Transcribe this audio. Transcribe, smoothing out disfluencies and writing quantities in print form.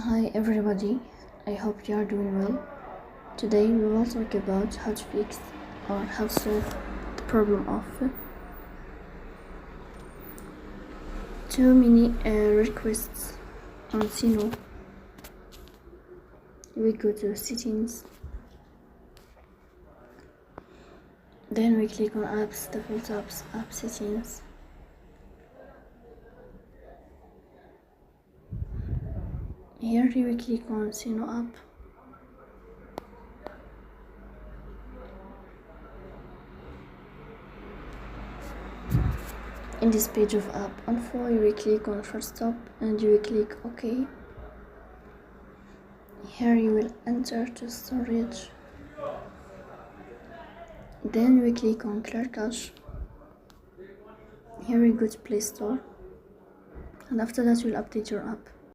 Hi everybody, I hope you are doing well. Today we will talk about how to fix or how to solve the problem of too many requests on Suno. We go to settings, then we click on apps, default apps, app settings. Here we click on Suno app. In this page of app info, you will click on first stop and you will click OK. Here you will enter to storage. Then we click on clear cache. Here we go to Play Store, and after that you'll update your app.